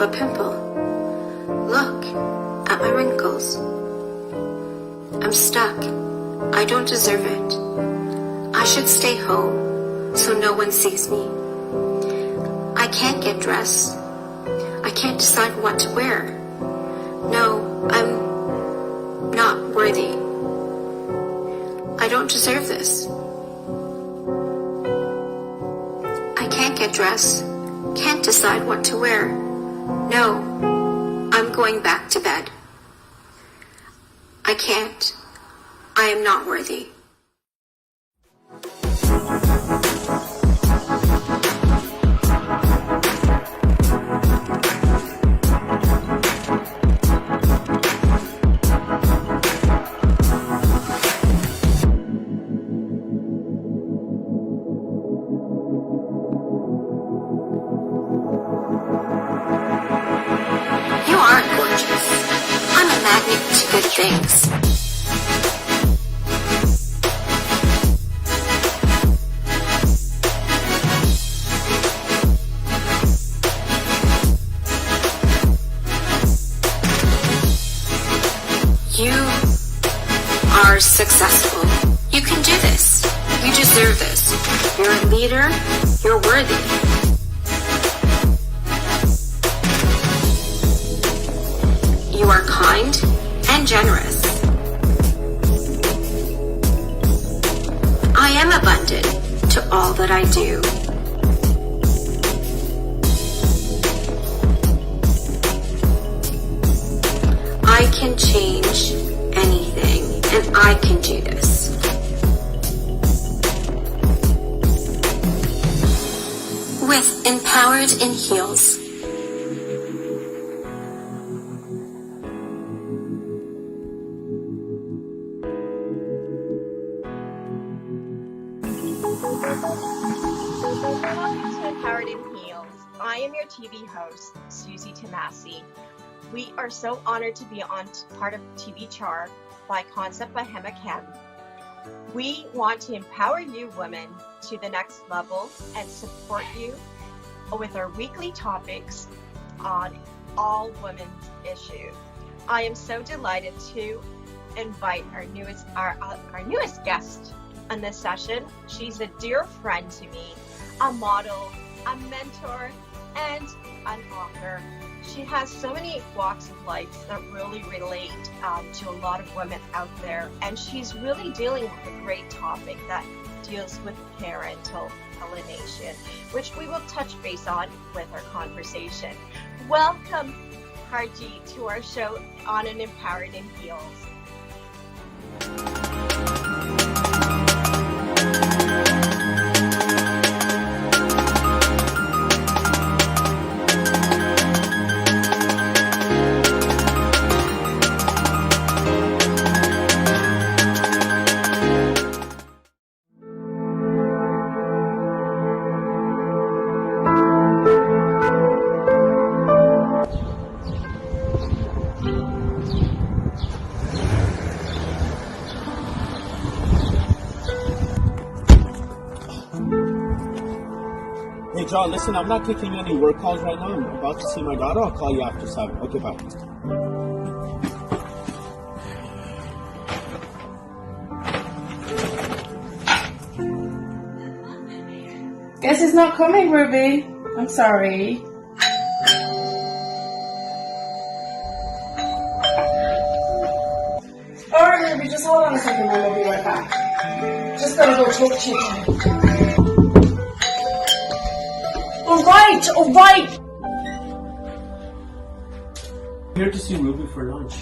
have a pimple. Look at my wrinkles. I'm stuck. I don't deserve it. I should stay home so no one sees me. I can't get dressed. I can't decide what to wear. No, I'm not worthy. I don't deserve this. I can't get dressed. Can't decide what to wear. No, I'm going back to bed. I can't. I am not worthy. You are gorgeous. I'm a magnet to good things. You are successful. You can do this. You deserve this. You're a leader. You're worthy. You are kind and generous. I am abundant to all that I do. I can change anything, and I can do this. With Empowered in Heels. Welcome to Empowered in Heels. I am your TV host, Suzy TAMASY. We are so honored to be on part of Tv Chaar by Concept by Heima. We want to empower you women to the next level and support you with our weekly topics on all women's issues. I am so delighted to invite our newest guest on this session. She's a dear friend to me, a model, a mentor, and an author. She has so many walks of life that really relate to a lot of women out there, and she's really dealing with a great topic that deals with parental alienation, which we will touch base on with our conversation. Welcome, Harjeet, to our show on an Empowered in Heels. Hey, John, listen, I'm not taking any work calls right now. I'm about to see my daughter. I'll call you after 7. Okay, bye. Guess he's not coming, Ruby. I'm sorry. Alright, Ruby, just hold on a second and we'll be right back. Just gotta go talk chicken. Alright! I'm here to see Ruby for lunch.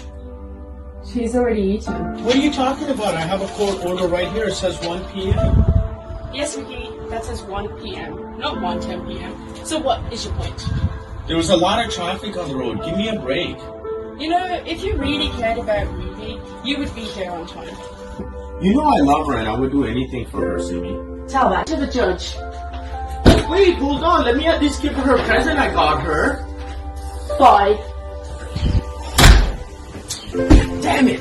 She's already eaten. What are you talking about? I have a court order right here. It says 1 p.m. Yes, Ricky, that says 1 p.m., not 1:10 p.m. So what is your point? There was a lot of traffic on the road. Give me a break. You know, if you really cared about Ruby, you would be here on time. You know I love her and I would do anything for her, Simi. Tell that to the judge. Wait, hold on. Let me at least give her a present I got her. Bye. Damn it!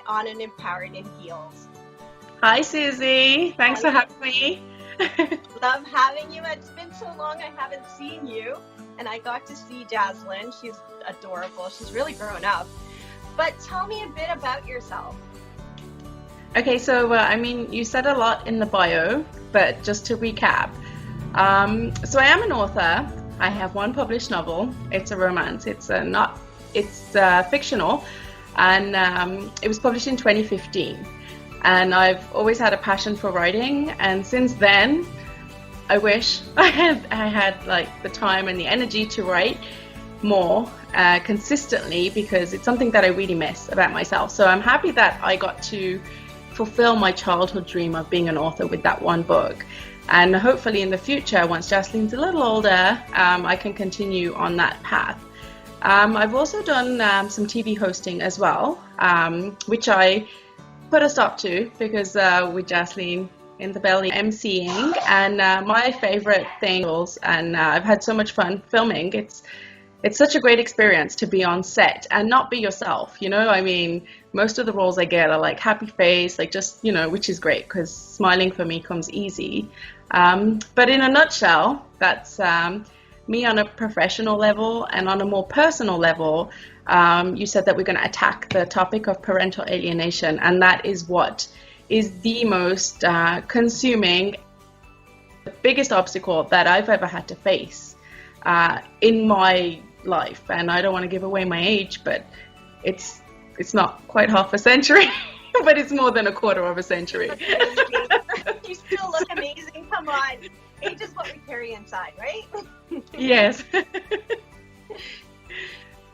on an Empowered in Heels. Hi, Suzy. Thanks for having me. Love having you. It's been so long I haven't seen you. And I got to see Jaslyn. She's adorable. She's really grown up. But tell me a bit about yourself. Okay, so I mean, you said a lot in the bio, but just to recap. So I am an author. I have one published novel. It's a romance. It's fictional, and it was published in 2015. And I've always had a passion for writing, and since then, I wish I had like the time and the energy to write more consistently, because it's something that I really miss about myself. So I'm happy that I got to fulfill my childhood dream of being an author with that one book. And hopefully in the future, once Jaslyn's a little older, I can continue on that path. I've also done some TV hosting as well, which I put a stop to because with Jaslyn in the belly emceeing, and my favorite things, and I've had so much fun filming. It's such a great experience to be on set and not be yourself, you know. I mean, most of the roles I get are like happy face, like just, you know, which is great because smiling for me comes easy. But in a nutshell, that's me on a professional level. And on a more personal level, you said that we're going to attack the topic of parental alienation, and that is what is the most consuming, the biggest obstacle that I've ever had to face in my life. And I don't want to give away my age, but it's not quite half a century, but it's more than a quarter of a century. You still look amazing. Come on. Age is what we carry inside, right? Yes.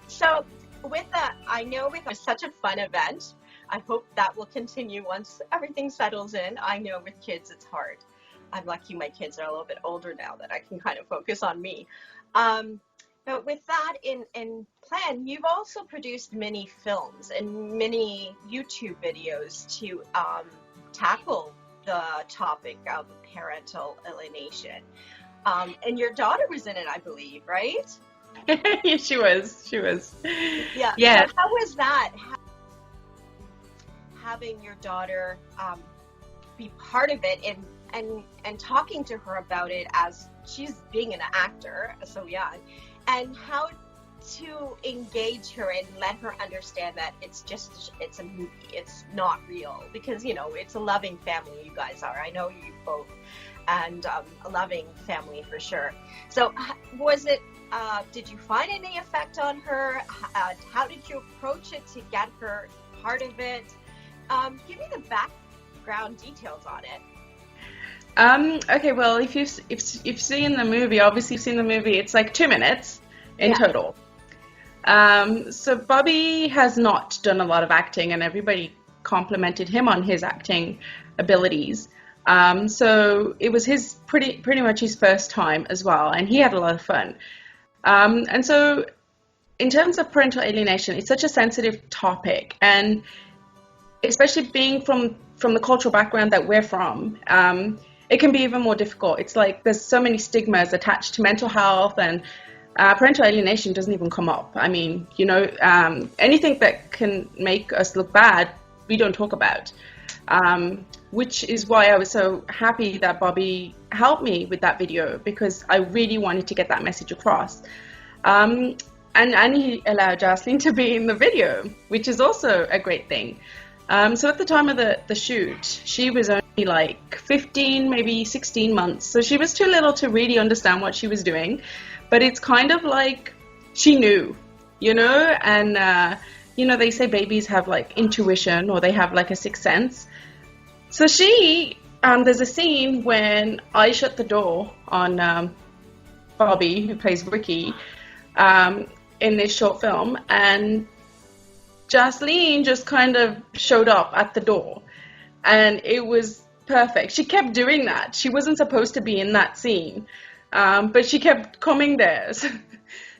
So with that, I know with such a fun event, I hope that will continue once everything settles in. I know with kids it's hard. I'm lucky my kids are a little bit older now that I can kind of focus on me. But with that in plan, you've also produced many films and many YouTube videos to tackle the topic of parental alienation. And your daughter was in it, I believe, right? Yeah, she was. Yeah. Yeah. So how was that? Having your daughter be part of it and talking to her about it as she's being an actor so young, and how to engage her and let her understand that it's a movie, it's not real, because you know it's a loving family you guys are. I know you both, and a loving family for sure. So was it did you find any effect on her? How did you approach it to get her part of it? Give me the background details on it. Okay, well, if you've seen the movie, obviously you've seen the movie, it's like 2 minutes in total. So Bobby has not done a lot of acting, and everybody complimented him on his acting abilities. So it was pretty much his first time as well, and he had a lot of fun. And so in terms of parental alienation, it's such a sensitive topic, and especially being from the cultural background that we're from, it can be even more difficult. It's like there's so many stigmas attached to mental health, and parental alienation doesn't even come up. I mean, you know, anything that can make us look bad, we don't talk about, which is why I was so happy that Bobby helped me with that video, because I really wanted to get that message across. And he allowed Jaslyn to be in the video, which is also a great thing. So at the time of the shoot, she was only like 15, maybe 16 months. So she was too little to really understand what she was doing. But it's kind of like she knew, you know, and, you know, they say babies have like intuition, or they have like a sixth sense. So there's a scene when I shut the door on Bobby, who plays Ricky, in this short film, and Jaslyn just kind of showed up at the door, and it was perfect. She kept doing that. She wasn't supposed to be in that scene, but she kept coming there.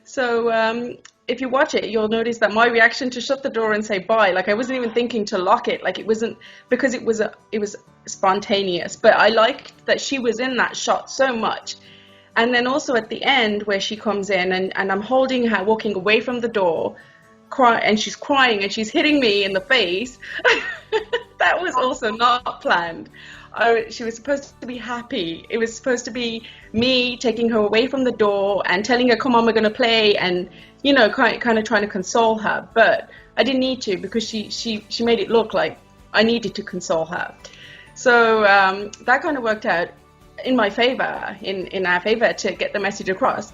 So if you watch it, you'll notice that my reaction to shut the door and say bye, like I wasn't even thinking to lock it, like it wasn't, because it was spontaneous. But I liked that she was in that shot so much. And then also at the end where she comes in and I'm holding her, walking away from the door, she's crying and she's hitting me in the face. That was also not planned. She was supposed to be happy. It was supposed to be me taking her away from the door and telling her, come on, we're going to play, and, you know, kind of trying to console her. But I didn't need to, because she made it look like I needed to console her. So that kind of worked out in my favor, in our favor, to get the message across.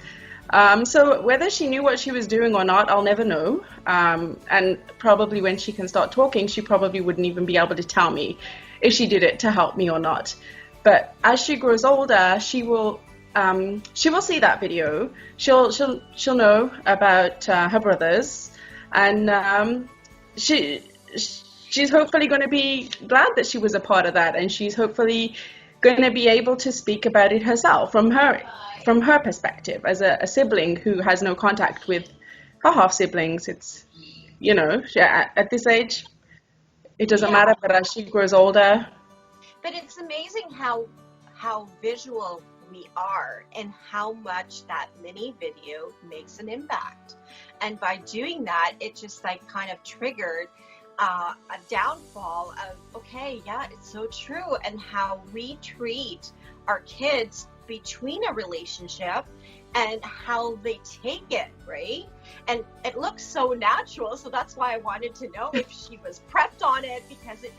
So whether she knew what she was doing or not, I'll never know. And probably when she can start talking, she probably wouldn't even be able to tell me if she did it to help me or not. But as she grows older, she will see that video. She'll know about her brothers, and she's hopefully going to be glad that she was a part of that, and she's hopefully going to be able to speak about it herself from her perspective as a sibling who has no contact with her half siblings. It's, you know, at this age, it doesn't matter, but as she grows older. But it's amazing how visual we are, and how much that mini video makes an impact. And by doing that, it just like kind of triggered a downfall of, okay, yeah, it's so true, and how we treat our kids between a relationship and how they take it, right? And it looks so natural, so that's why I wanted to know if she was prepped on it, because it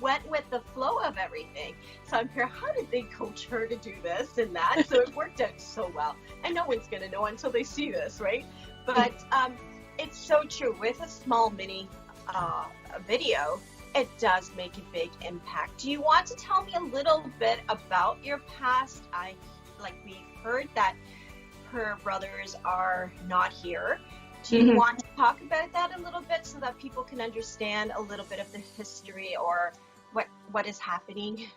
went with the flow of everything. So I'm here, how did they coach her to do this and that? So it worked out so well, and no one's gonna know until they see this, right? But it's so true. With a small mini video, it does make a big impact. Do you want to tell me a little bit about your past? We've heard that her brothers are not here. Do you want to talk about that a little bit so that people can understand a little bit of the history or what is happening?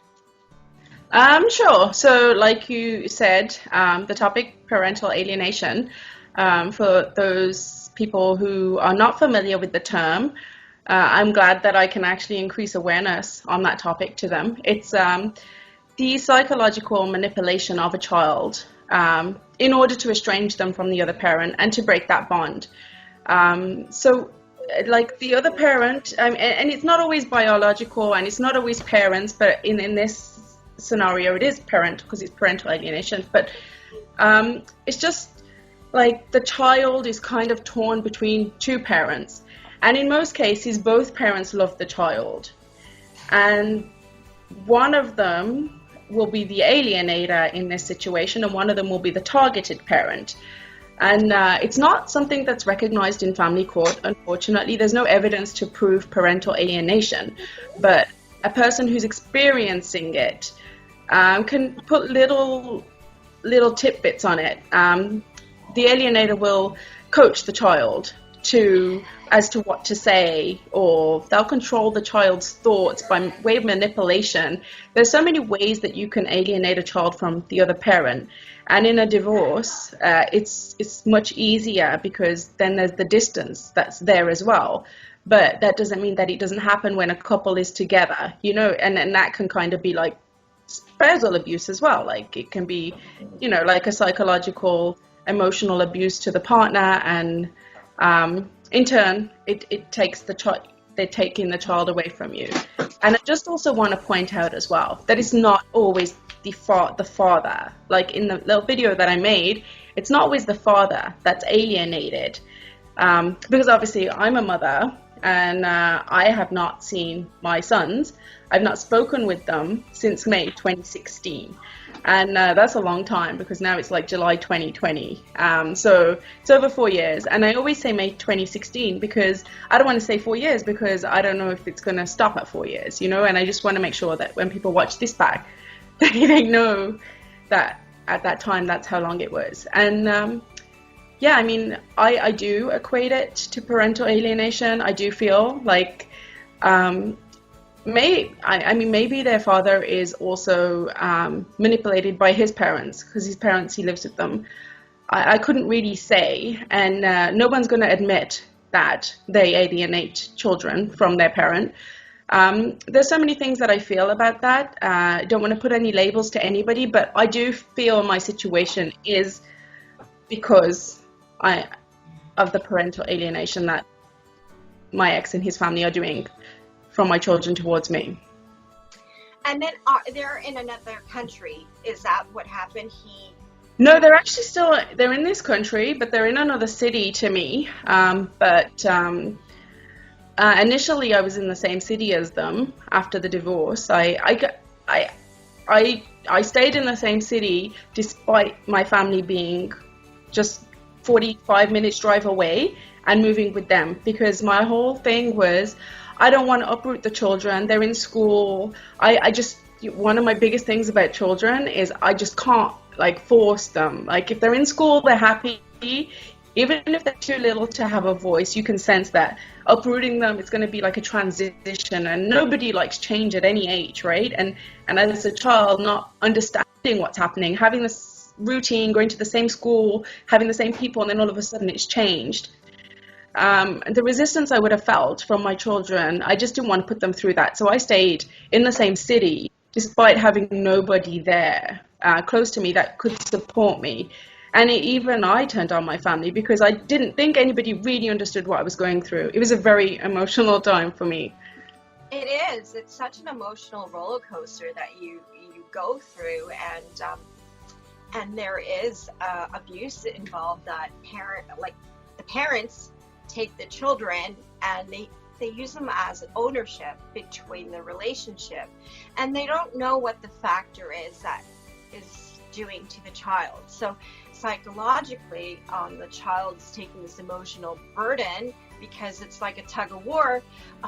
Sure. So like you said, the topic parental alienation, for those people who are not familiar with the term, I'm glad that I can actually increase awareness on that topic to them. It's the psychological manipulation of a child in order to estrange them from the other parent and to break that bond. So like the other parent, and it's not always biological and it's not always parents, but in this scenario it is parent, because it's parental alienation. But it's just like the child is kind of torn between two parents. And in most cases, both parents love the child. And one of them will be the alienator in this situation, and one of them will be the targeted parent. And it's not something that's recognized in family court, unfortunately. There's no evidence to prove parental alienation. But a person who's experiencing it can put little tidbits on it. The alienator will coach the child as to what to say, or they'll control the child's thoughts by way of manipulation. There's so many ways that you can alienate a child from the other parent. And in a divorce, it's much easier, because then there's the distance that's there as well. But that doesn't mean that it doesn't happen when a couple is together, you know, and that can kind of be like spousal abuse as well. Like it can be, you know, like a psychological, emotional abuse to the partner, and in turn, it takes they're taking the child away from you. And I just also want to point out as well that it's not always the father. Like in the little video that I made, it's not always the father that's alienated. Because obviously I'm a mother, and I have not seen my sons. I've not spoken with them since May 2016. And that's a long time, because now it's like July 2020. So it's over 4 years. And I always say May 2016 because I don't want to say 4 years, because I don't know if it's going to stop at 4 years, you know. And I just want to make sure that when people watch this back, they know that at that time, that's how long it was. And yeah, I mean, I do equate it to parental alienation. I do feel like maybe their father is also manipulated by his parents, because his parents, he lives with them. I couldn't really say, and no one's going to admit that they alienate children from their parent. There's so many things that I feel about that. I don't want to put any labels to anybody, but I do feel my situation is because of the parental alienation that my ex and his family are doing from my children towards me. And then they're in another country. Is that what happened? No, they're actually they're in this country, but they're in another city to me. Initially I was in the same city as them after the divorce. I stayed in the same city despite my family being just 45 minutes drive away and moving with them, because my whole thing was I don't want to uproot the children. They're in school. One of my biggest things about children is I just can't force them. If they're in school, they're happy. Even if they're too little to have a voice, you can sense that uprooting them, it's going to be like a transition, and nobody likes change at any age, right? And as a child, not understanding what's happening, having this routine, going to the same school, having the same people, and then all of a sudden it's changed. The resistance I would have felt from my children, I just didn't want to put them through that. So I stayed in the same city despite having nobody there close to me that could support me. And even I turned on my family because I didn't think anybody really understood what I was going through. It was a very emotional time for me. It is. It's such an emotional roller coaster that you go through, and there is abuse involved. That the parents take the children and they use them as ownership between the relationship, and they don't know what the factor is that is doing to the child. So psychologically, the child's taking this emotional burden because it's like a tug of war.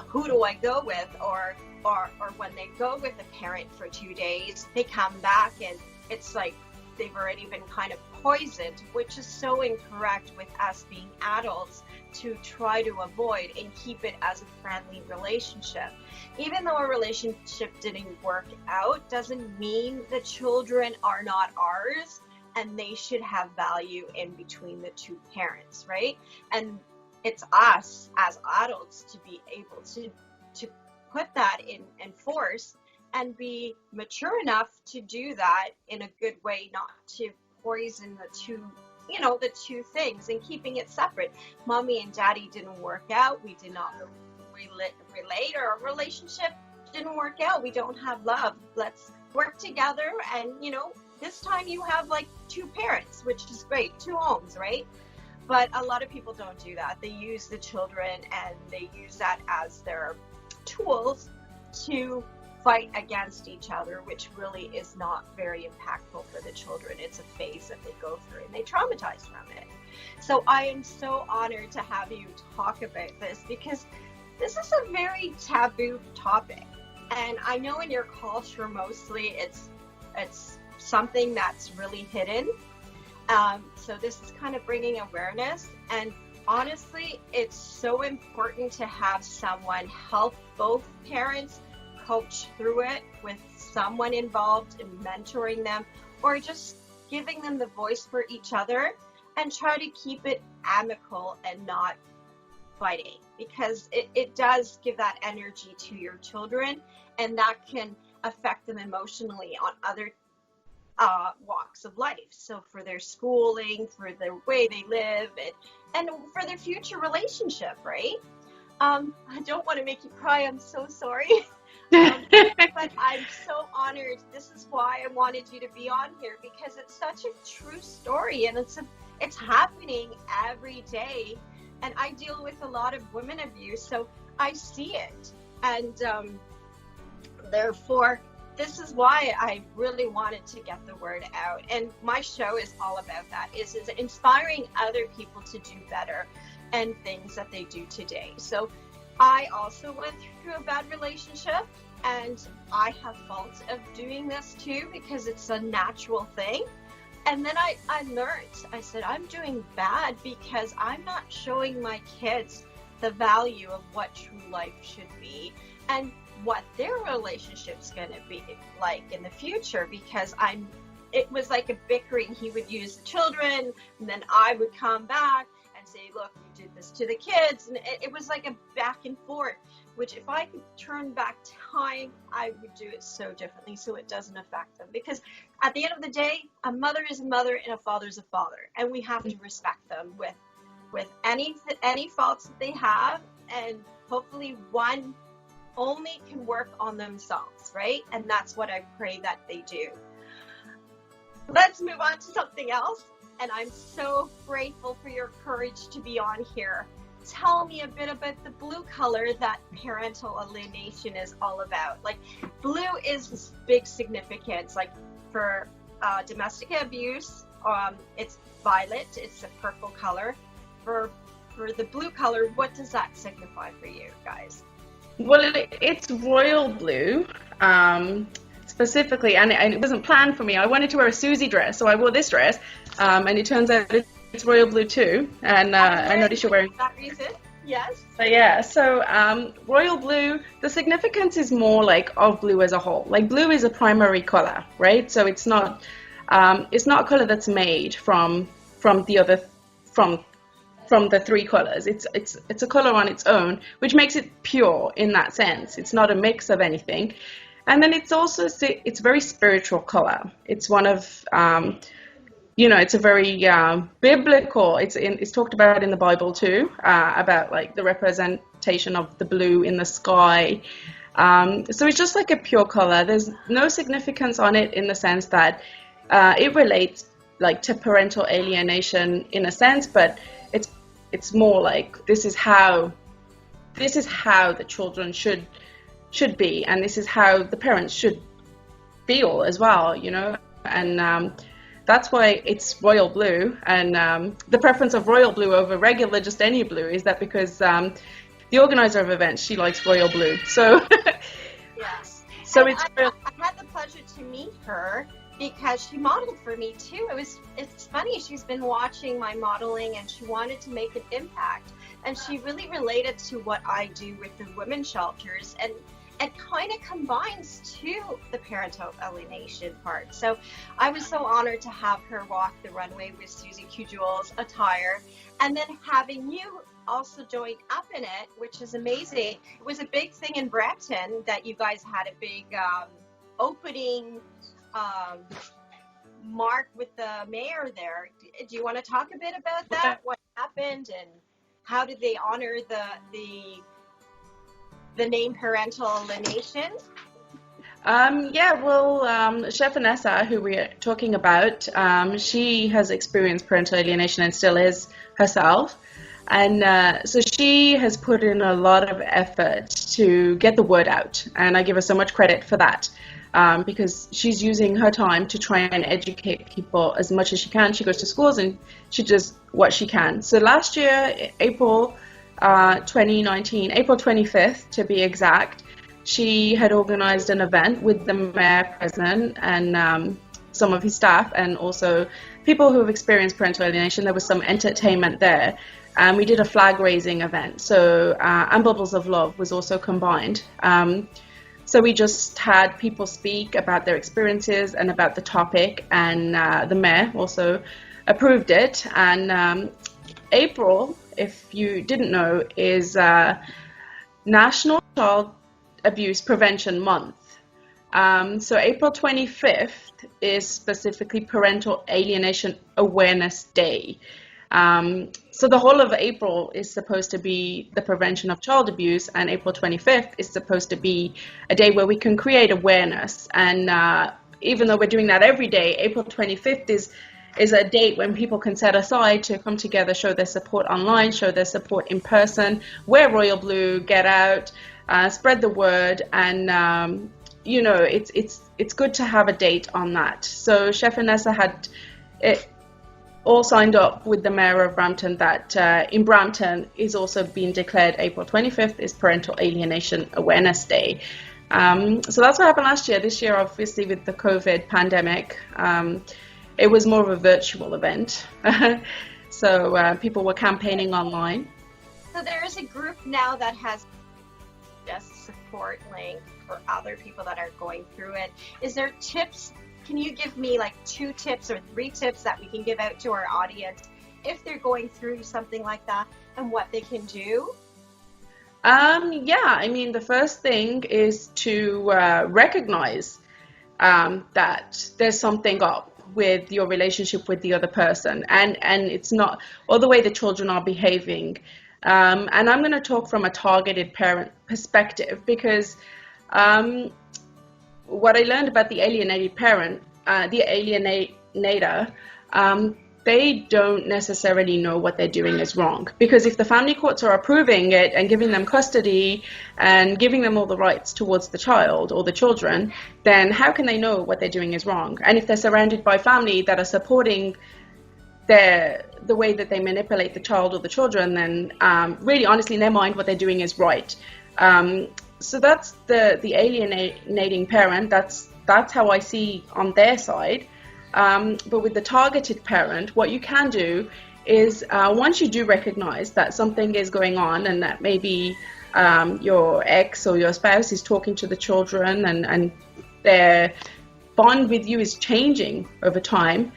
Who do I go with? Or when they go with a parent for 2 days, they come back and it's like they've already been kind of poisoned, which is so incorrect with us being adults to try to avoid and keep it as a friendly relationship. Even though a relationship didn't work out, doesn't mean the children are not ours, and they should have value in between the two parents, right? And it's us as adults to be able to put that in force and be mature enough to do that in a good way, not to poison the two things, and keeping it separate. Mommy and daddy didn't work out. We did not relate, or our relationship didn't work out. We don't have love. Let's work together, and this time you have two parents, which is great, two homes, right? But a lot of people don't do that. They use the children and they use that as their tools to fight against each other, which really is not very impactful for the children. It's a phase that they go through and they traumatize from it. So I am so honored to have you talk about this, because this is a very taboo topic. And I know in your culture, mostly it's something that's really hidden. So this is kind of bringing awareness. And honestly, it's so important to have someone help both parents coach through it, with someone involved in mentoring them, or just giving them the voice for each other, and try to keep it amicable and not fighting, because it does give that energy to your children, and that can affect them emotionally on other walks of life. So for their schooling, for the way they live, and for their future relationship, right? I don't want to make you cry. I'm so sorry. But I'm so honored. This is why I wanted you to be on here, because it's such a true story, and it's happening every day. And I deal with a lot of women abuse, so I see it. And therefore, this is why I really wanted to get the word out. And my show is all about that, is inspiring other people to do better and things that they do today. So I also went through a bad relationship, and I have faults of doing this too, because it's a natural thing. And then I learned, I said, I'm doing bad because I'm not showing my kids the value of what true life should be and what their relationship's going to be like in the future, because it was like a bickering. He would use the children, and then I would come back and say, look, you did this to the kids. And it was like a back and forth, which if I could turn back time, I would do it so differently so it doesn't affect them. Because at the end of the day, a mother is a mother and a father is a father. And we have to respect them with with any faults that they have, and hopefully one only can work on themselves, right? And that's what I pray that they do. Let's move on to something else. And I'm so grateful for your courage to be on here. Tell me a bit about the blue color that parental alienation is all about. Like, blue is this big significance. Like, for domestic abuse, it's violet, it's a purple color. For the blue color, what does that signify for you guys? Well, it's royal blue, specifically, and it wasn't planned for me. I wanted to wear a Suzy dress, so I wore this dress, and it turns out it's royal blue too. And I noticed you're wearing. For that reason, yes. But yeah, so royal blue. The significance is more like of blue as a whole. Like, blue is a primary color, right? So it's not a color that's made from the three colors. It's a color on its own, which makes it pure in that sense. It's not a mix of anything. And then it's also, it's a very spiritual color. It's one of, it's a very biblical, it's talked about in the Bible too, about like the representation of the blue in the sky. So it's just like a pure color. There's no significance on it in the sense that it relates like to parental alienation in a sense, but it's more like this is how the children should be, and this is how the parents should feel as well, and that's why it's royal blue. And the preference of royal blue over regular just any blue is that because the organizer of events, she likes royal blue, so Yes. so And it's I had the pleasure to meet her because she modeled for me too. It's funny, she's been watching my modeling and she wanted to make an impact, and she really related to what I do with the women's shelters, and it kind of combines to the parental alienation part. So I was so honored to have her walk the runway with Suzy Q Jewel's attire, and then having you also join up in it, which is amazing. It was a big thing in Brampton that you guys had a big opening mark with the mayor there. Do you want to talk a bit about that? What happened and how did they honor the name parental alienation? Chef Vanessa, who we're talking about, she has experienced parental alienation and still is herself. And so she has put in a lot of effort to get the word out. And I give her so much credit for that. Because she's using her time to try and educate people as much as she can. She goes to schools and she does what she can. So last year, April 2019, April 25th to be exact, she had organized an event with the mayor present and some of his staff, and also people who have experienced parental alienation. There was some entertainment there. And we did a flag raising event. So and Bubbles of Love was also combined. So we just had people speak about their experiences and about the topic, and the mayor also approved it. And April, if you didn't know, is National Child Abuse Prevention Month. So April 25th is specifically Parental Alienation Awareness Day. So the whole of April is supposed to be the prevention of child abuse, and April 25th is supposed to be a day where we can create awareness. And even though we're doing that every day, April 25th is a date when people can set aside to come together, show their support online, show their support in person, wear royal blue, get out, spread the word, and it's good to have a date on that. So Chef Vanessa had it all signed up with the mayor of Brampton that in Brampton is also being declared April 25th is Parental Alienation Awareness Day. So that's what happened last year. This year, obviously, with the COVID pandemic, it was more of a virtual event. So people were campaigning online. So there is a group now that has just support link for other people that are going through it. Is there tips? Can you give me like 2 tips or 3 tips that we can give out to our audience if they're going through something like that and what they can do? The first thing is to recognize that there's something up. with your relationship with the other person, and it's not, or the way the children are behaving. And I'm going to talk from a targeted parent perspective, because what I learned about the alienated parent, the alienator, they don't necessarily know what they're doing is wrong. Because if the family courts are approving it and giving them custody and giving them all the rights towards the child or the children, then how can they know what they're doing is wrong? And if they're surrounded by family that are supporting the way that they manipulate the child or the children, then really honestly in their mind what they're doing is right. So that's the alienating parent. That's how I see on their side. But with the targeted parent, what you can do is once you do recognize that something is going on, and that maybe your ex or your spouse is talking to the children, and their bond with you is changing over time,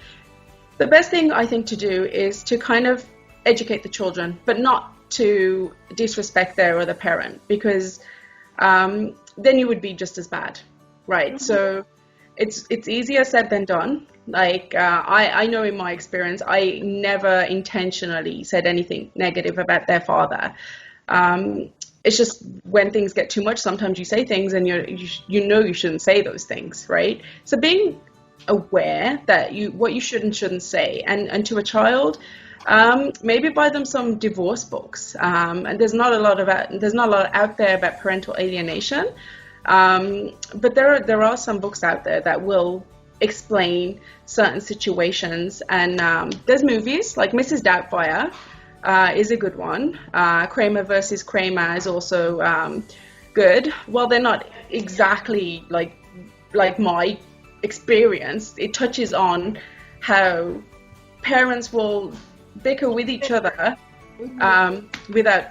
the best thing I think to do is to kind of educate the children, but not to disrespect their other parent, because then you would be just as bad, right? Mm-hmm. So it's easier said than done. Like I know in my experience, I never intentionally said anything negative about their father. It's just when things get too much, sometimes you say things and you know you shouldn't say those things, right? So being aware that what you should and shouldn't say, and to a child, maybe buy them some divorce books. And there's not a lot out there about parental alienation, but there are some books out there that will explain certain situations. And there's movies like Mrs. Doubtfire is a good one. Kramer versus Kramer is also good. While they're not exactly like my experience, it touches on how parents will bicker with each other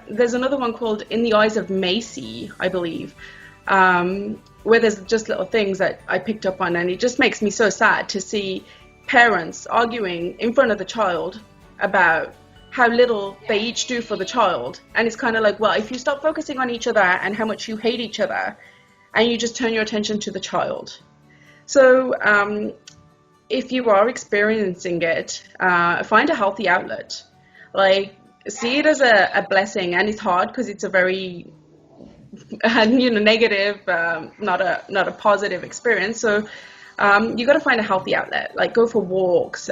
there's another one called In the Eyes of Macy, I believe, where there's just little things that I picked up on, and it just makes me so sad to see parents arguing in front of the child about how little they each do for the child. And it's kind of like, well, if you stop focusing on each other and how much you hate each other, and you just turn your attention to the child. So if you are experiencing it, find a healthy outlet. Like, see it as a blessing, and it's hard because it's a very negative, not a positive experience. So you got to find a healthy outlet. Like, go for walks.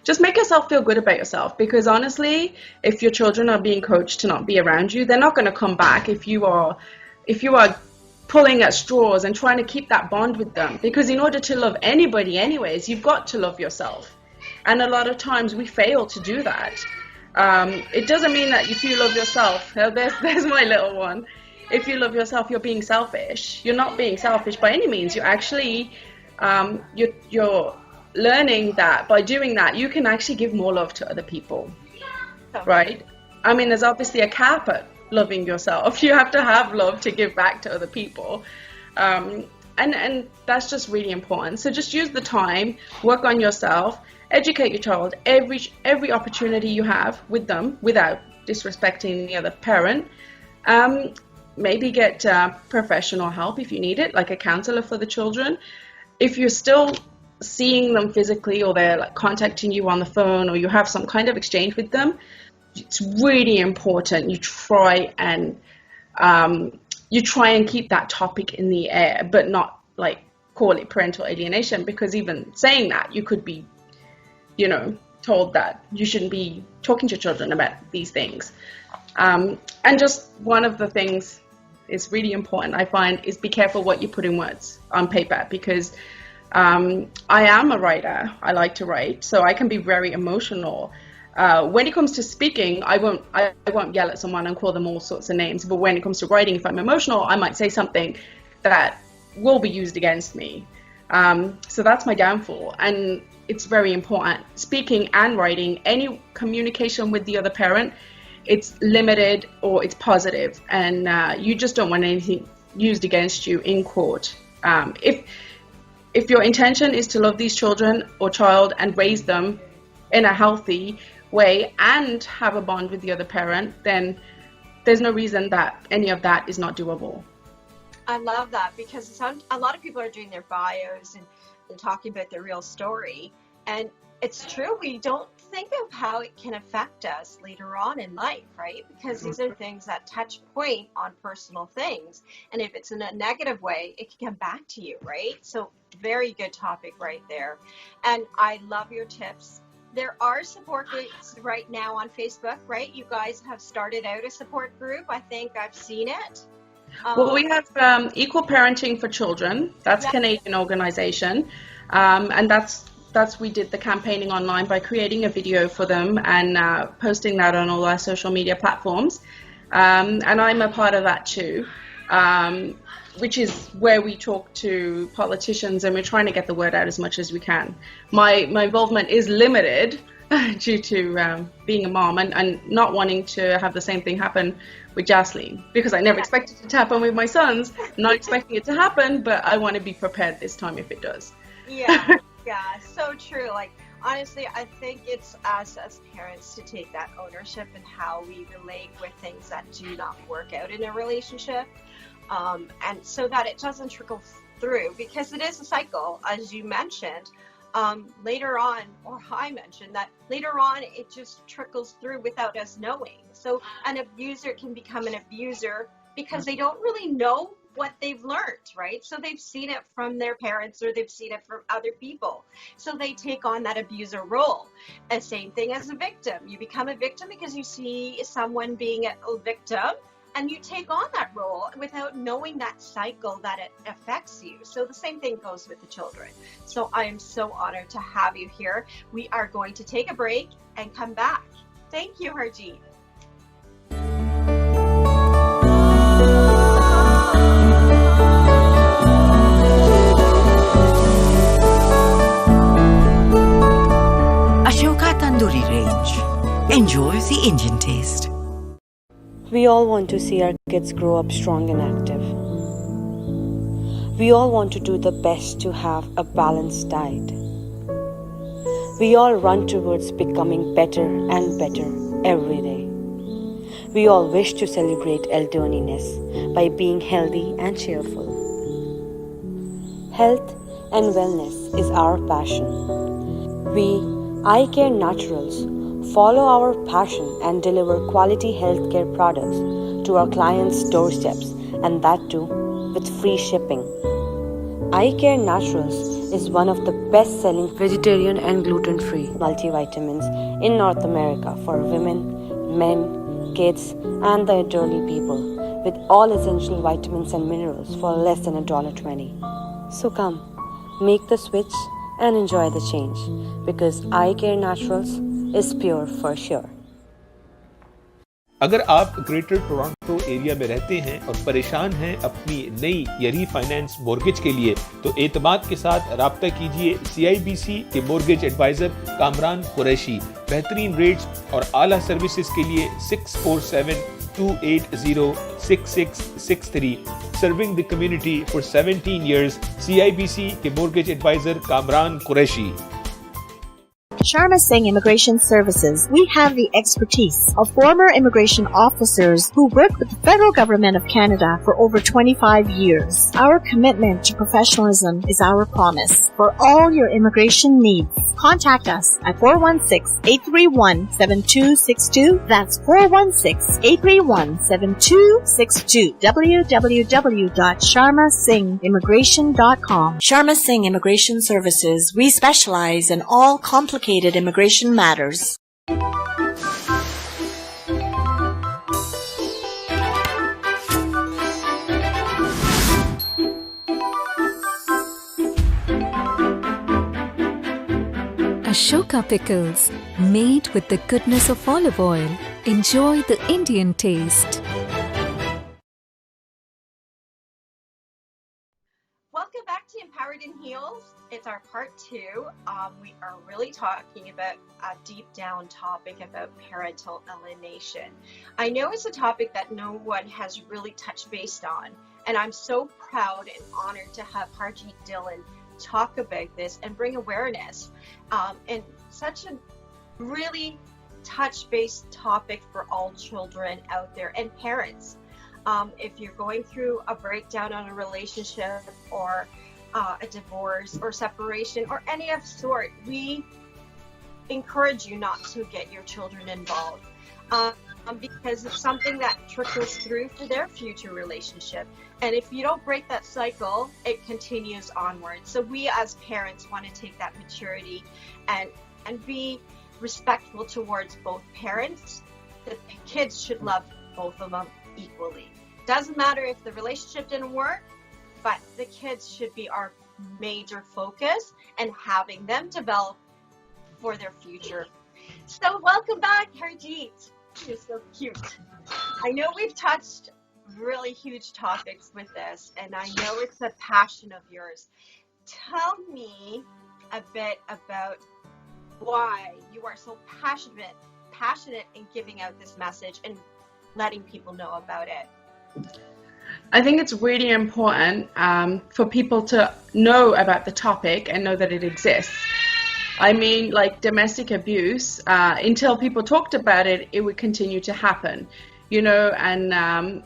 Just make yourself feel good about yourself, because honestly, if your children are being coached to not be around you, they're not going to come back if you are pulling at straws and trying to keep that bond with them. Because in order to love anybody anyways, you've got to love yourself. And a lot of times we fail to do that. It doesn't mean that if you love yourself, there's my little one. If you love yourself, you're being selfish. You're not being selfish by any means. You're actually, you're learning that by doing that, you can actually give more love to other people, right? I mean, there's obviously a cap at loving yourself. You have to have love to give back to other people. And that's just really important. So just use the time, work on yourself, educate your child every opportunity you have with them without disrespecting the other parent. Maybe get professional help if you need it, like a counselor for the children. If you're still seeing them physically, or they're like contacting you on the phone, or you have some kind of exchange with them, it's really important you try and keep that topic in the air, but not like call it parental alienation, because even saying that, you could be, told that you shouldn't be talking to children about these things. And just one of the things is really important, I find, is be careful what you put in words on paper, because I am a writer. I like to write, so I can be very emotional. When it comes to speaking, I won't yell at someone and call them all sorts of names. But when it comes to writing, if I'm emotional, I might say something that will be used against me. So that's my downfall. And it's very important. Speaking and writing, any communication with the other parent, it's limited or it's positive. And you just don't want anything used against you in court. If your intention is to love these children or child and raise them in a healthy way and have a bond with the other parent, then there's no reason that any of that is not doable. I love that because a lot of people are doing their bios and talking about their real story. And it's true, we don't think of how it can affect us later on in life, right? Because these are things that touch point on personal things. And if it's in a negative way, it can come back to you, right? So very good topic right there. And I love your tips. There are support groups right now on Facebook, right? You guys have started out a support group. I think I've seen it. Well, we have Equal Parenting for Children. That's a Canadian organization. And that's we did the campaigning online by creating a video for them and posting that on all our social media platforms. And I'm a part of that too, which is where we talk to politicians and we're trying to get the word out as much as we can. My involvement is limited due to being a mom and not wanting to have the same thing happen with Jasleen, because I never expected it to happen with my sons. I'm not expecting it to happen, but I want to be prepared this time if it does. Yeah, so true. Like, honestly, I think it's us as parents to take that ownership in how we relate with things that do not work out in a relationship, and so that it doesn't trickle through, because it is a cycle, as you mentioned. Later on, or I mentioned that later on, it just trickles through without us knowing. So an abuser can become an abuser because they don't really know what they've learned, right? So they've seen it from their parents or they've seen it from other people. So they take on that abuser role. And same thing as a victim. You become a victim because you see someone being a victim and you take on that role without knowing that cycle that it affects you. So the same thing goes with the children. So I am so honored to have you here. We are going to take a break and come back. Thank you, Harjeet. Ashoka Tandoori Range. Enjoy the Indian taste. We all want to see our kids grow up strong and active. We all want to do the best to have a balanced diet. We all run towards becoming better and better every day. We all wish to celebrate elderliness by being healthy and cheerful. Health and wellness is our passion. We, Eye Care Naturals, follow our passion and deliver quality healthcare products to our clients' doorsteps, and that too with free shipping. Eye Care Naturals is one of the best-selling vegetarian and gluten-free multivitamins in North America for women, men, kids, and the elderly people, with all essential vitamins and minerals for less than $1.20. So come, make the switch and enjoy the change, because Eye Care Naturals is pure for sure. अगर आप greater Toronto area में रहते हैं और परेशान हैं अपनी नई या रीफाइनेंस मोर्गेज के लिए, तो एतमाद के साथ राब्ता कीजिए CIBC के मोर्गेज एडवाइजर कामरान कुरैशी। बेहतरीन रेट्स और आला सर्विसेज के लिए 647-280-6663। Serving the community for 17 years, CIBC के mortgage advisor Kamran Qureshi. Sharma Singh Immigration Services. We have the expertise of former immigration officers who worked with the federal government of Canada for over 25 years. Our commitment to professionalism is our promise. For all your immigration needs, contact us at 416-831-7262. That's 416-831-7262. www.sharmasinghimmigration.com. Sharma Singh Immigration Services. We specialize in all complicated immigration matters. Ashoka Pickles, made with the goodness of olive oil. Enjoy the Indian taste. Welcome back to Empowered in Heels. It's our part 2. We are really talking about a deep down topic about parental alienation. I know it's a topic that no one has really touched base on, and I'm so proud and honored to have Harjeet Dhillon talk about this and bring awareness, and such a really touch-based topic for all children out there and parents. If you're going through a breakdown on a relationship or a divorce or separation or any of sort, we encourage you not to get your children involved. Because it's something that trickles through for their future relationship. And if you don't break that cycle, it continues onward. So we as parents want to take that maturity and be respectful towards both parents. The kids should love both of them equally. Doesn't matter if the relationship didn't work, but the kids should be our major focus and having them develop for their future. So welcome back, Harjeet. You're so cute. I know we've touched really huge topics with this, and I know it's a passion of yours. Tell me a bit about why you are so passionate in giving out this message and letting people know about it. I think it's really important for people to know about the topic and know that it exists. I mean, like domestic abuse, until people talked about it, it would continue to happen, you know, and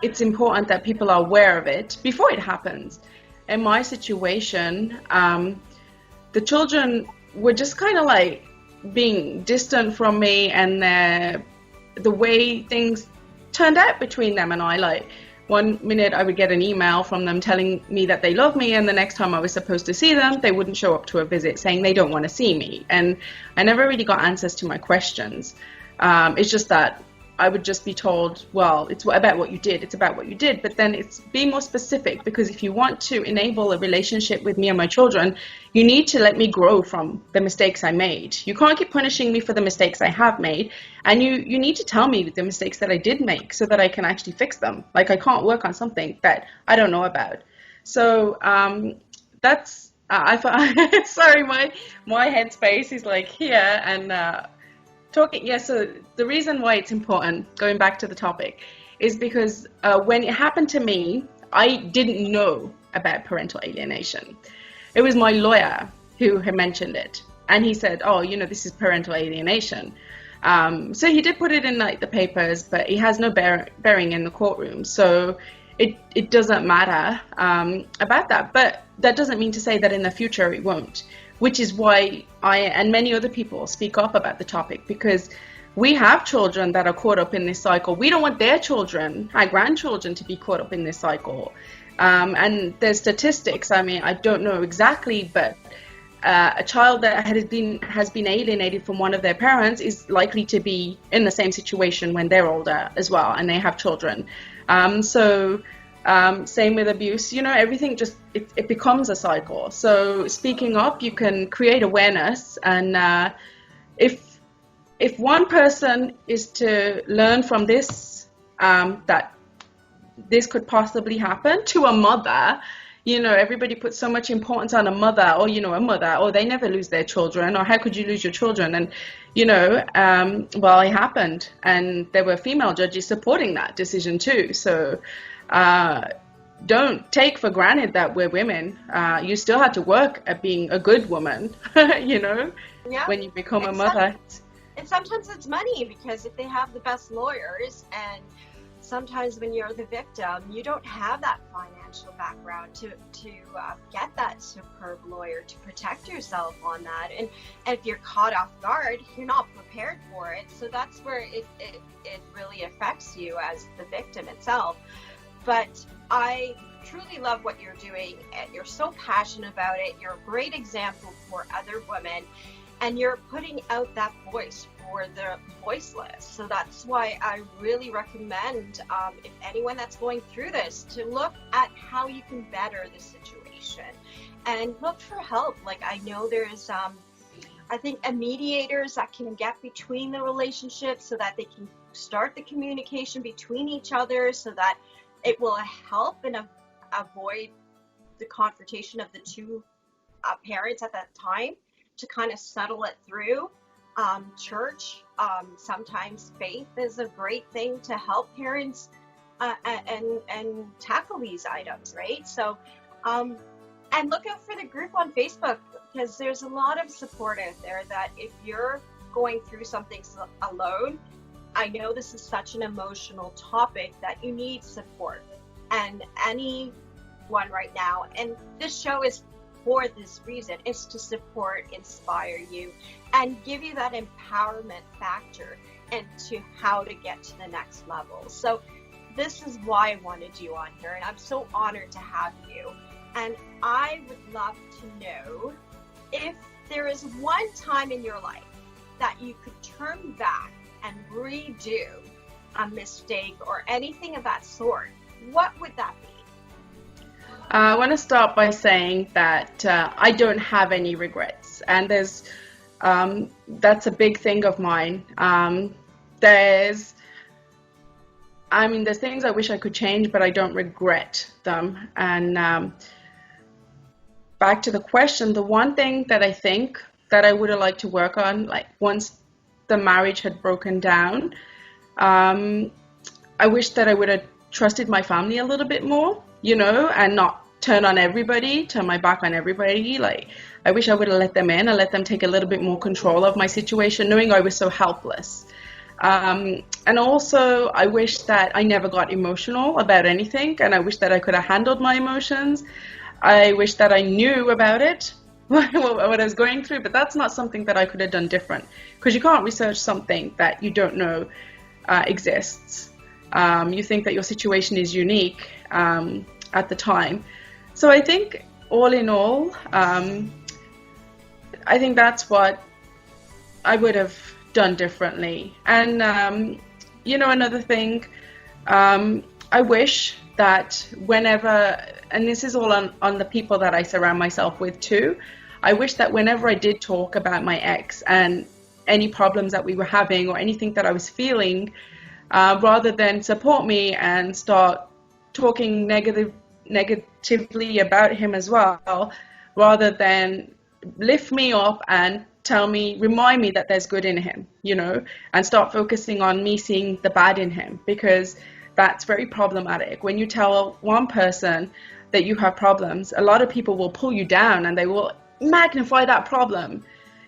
it's important that people are aware of it before it happens. In my situation, the children were just kind of like being distant from me, and the way things turned out between them and I, like, one minute I would get an email from them telling me that they love me, and the next time I was supposed to see them, they wouldn't show up to a visit saying they don't want to see me. And I never really got answers to my questions. It's just that I would just be told, well, it's about what you did, it's about what you did. But then it's be more specific, because if you want to enable a relationship with me and my children, you need to let me grow from the mistakes I made. You can't keep punishing me for the mistakes I have made, and you need to tell me the mistakes that I did make so that I can actually fix them. Like, I can't work on something that I don't know about. So that's, sorry, my headspace is like here, and so the reason why it's important, going back to the topic, is because when it happened to me, I didn't know about parental alienation. It was my lawyer who had mentioned it, and he said, oh, you know, this is parental alienation. So he did put it in like the papers, but it has no bearing in the courtroom. So it doesn't matter about that. But that doesn't mean to say that in the future it won't. Which is why I and many other people speak up about the topic, because we have children that are caught up in this cycle. We don't want their children, our grandchildren, to be caught up in this cycle. And there's statistics, I mean, I don't know exactly, but a child that has been alienated from one of their parents is likely to be in the same situation when they're older as well, and they have children. Same with abuse, you know, everything just, it becomes a cycle. So speaking up, you can create awareness, and if one person is to learn from this, that this could possibly happen to a mother, you know, everybody puts so much importance on a mother, or, you know, a mother, or they never lose their children, or how could you lose your children? And, you know, well, it happened, and there were female judges supporting that decision too. So don't take for granted that we're women. You still have to work at being a good woman, you know, when you become a mother. And sometimes it's money, because if they have the best lawyers, and sometimes when you're the victim, you don't have that financial background to get that superb lawyer to protect yourself on that. And if you're caught off guard, you're not prepared for it. So that's where it really affects you as the victim itself. But I truly love what you're doing, and you're so passionate about it. You're a great example for other women, and you're putting out that voice for the voiceless. So that's why I really recommend, if anyone that's going through this, to look at how you can better the situation and look for help. Like, I know there's, I think, mediators that can get between the relationships so that they can start the communication between each other, so that it will help and avoid the confrontation of the two parents at that time, to kind of settle it through. Church, sometimes faith is a great thing to help parents and tackle these items, right? So, and look out for the group on Facebook, because there's a lot of support out there that if you're going through something alone, I know this is such an emotional topic that you need support, and anyone right now, and this show is for this reason, is to support, inspire you, and give you that empowerment factor into how to get to the next level. So this is why I wanted you on here, and I'm so honored to have you. And I would love to know if there is one time in your life that you could turn back and redo a mistake or anything of that sort, what would that be? I want to start by saying that I don't have any regrets, and that's a big thing of mine. There's things I wish I could change, but I don't regret them. And back to the question, the one thing that I think that I would have liked to work on, like once the marriage had broken down, I wish that I would have trusted my family a little bit more, and not turn my back on everybody. Like, I wish I would have let them in and let them take a little bit more control of my situation, knowing I was so helpless. And also, I wish that I never got emotional about anything, and I wish that I could have handled my emotions. I wish that I knew about it, what I was going through, but that's not something that I could have done different, because you can't research something that you don't know exists. You think that your situation is unique at the time. So I think, all in all, I think that's what I would have done differently. And, another thing, I wish that whenever, and this is all on the people that I surround myself with too, I wish that whenever I did talk about my ex and any problems that we were having or anything that I was feeling, rather than support me and start talking negatively about him as well, rather than lift me up and remind me that there's good in him, and start focusing on me seeing the bad in him, because that's very problematic. When you tell one person that you have problems, a lot of people will pull you down and they will magnify that problem,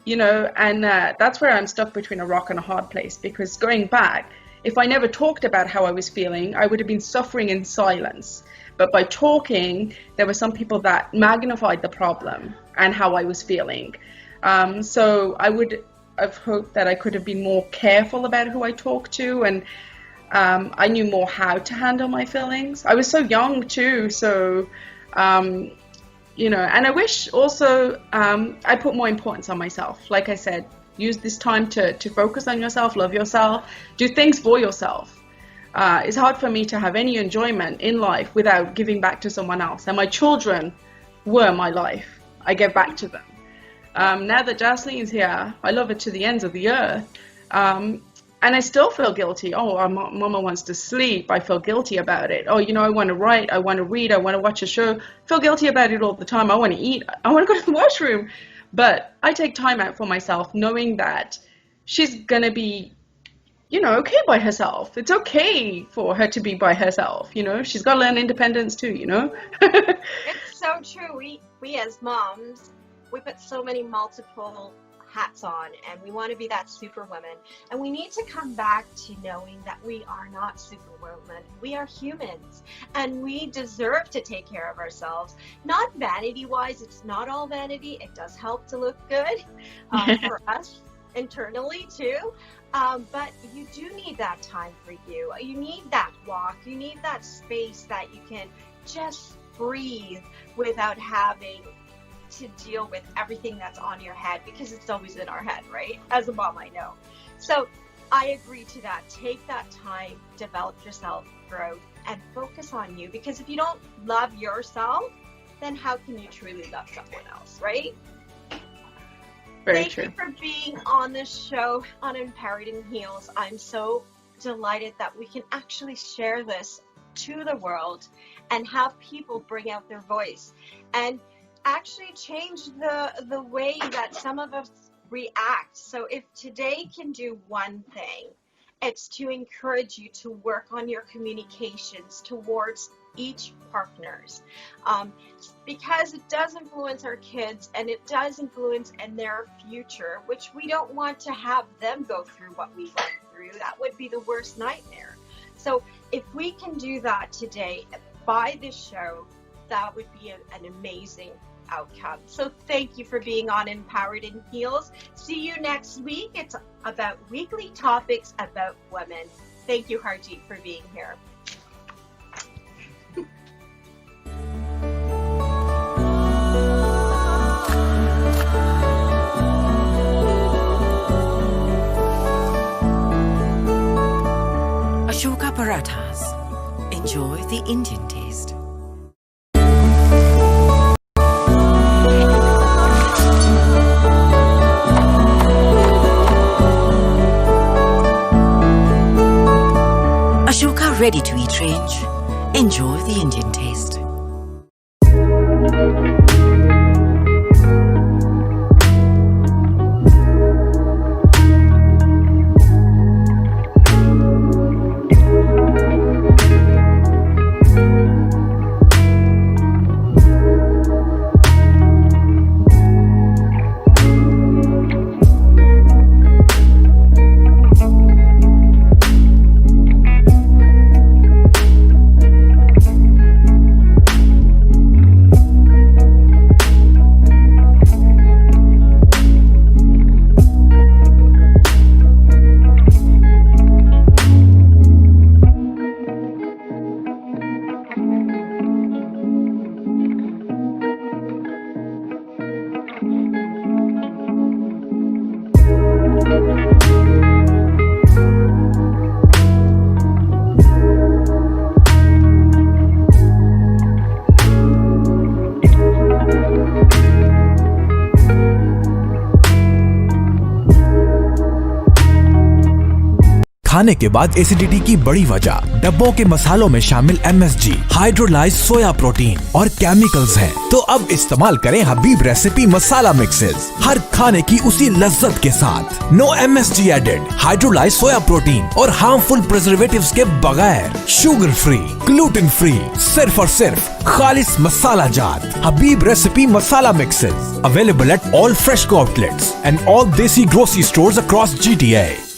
and that's where I'm stuck between a rock and a hard place, because going back, if I never talked about how I was feeling, I would have been suffering in silence. But by talking, there were some people that magnified the problem and how I was feeling. So I would have hoped that I could have been more careful about who I talked to, and I knew more how to handle my feelings. I was so young too, so, and I wish also I put more importance on myself. Like I said, use this time to focus on yourself, love yourself, do things for yourself. It's hard for me to have any enjoyment in life without giving back to someone else. And my children were my life. I give back to them. Now that Jaslene's here, I love her to the ends of the earth. And I still feel guilty. Oh, Mama wants to sleep. I feel guilty about it. Oh, I want to write. I want to read. I want to watch a show. I feel guilty about it all the time. I want to eat. I want to go to the washroom. But I take time out for myself, knowing that she's going to be, okay by herself. It's okay for her to be by herself. She's got to learn independence too, It's so true. We as moms, we put so many multiple hats on, and we want to be that superwoman, and we need to come back to knowing that we are not superwoman. We are humans, and we deserve to take care of ourselves. Not vanity wise, it's not all vanity. It does help to look good for us internally too, but you do need that time for you. You need that walk. You need that space that you can just breathe without having to deal with everything that's on your head, because it's always in our head, right? As a mom, I know. So I agree to that. Take that time, develop yourself, grow, and focus on you, because if you don't love yourself, then how can you truly love someone else, right? Very Thank true. you for being on this show on Empowered in Heels. I'm so delighted that we can actually share this to the world and have people bring out their voice and actually change the way that some of us react. So if today can do one thing, it's to encourage you to work on your communications towards each partners, because it does influence our kids, and it does influence in their future, which we don't want to have them go through what we went through, that would be the worst nightmare. So if we can do that today, by this show, that would be an amazing outcome. So thank you for being on Empowered in Heels. See you next week. It's about weekly topics about women. Thank you, Harjeet, for being here. Ashoka Parathas. Enjoy the Indian taste. Ashoka ready-to-eat range. Enjoy the Indian taste. खाने के बाद acidity की बड़ी वजह डब्बों के मसालों में शामिल MSG, हाइड्रोलाइज्ड सोया प्रोटीन और केमिकल्स हैं। तो अब इस्तेमाल करें हबीब रेसिपी मसाला मिक्सेस, हर खाने की उसी लज्जत के साथ। No MSG added, hydrolyzed soya protein और हार्मफुल प्रिजर्वेटिव्स के बगैर, शुगर फ्री, ग्लूटेन फ्री, सिर्फ और सिर्फ खालिस मसाला जात Habib recipe masala mixes, available at all FreshCo outlets and all desi grocery stores across GTA।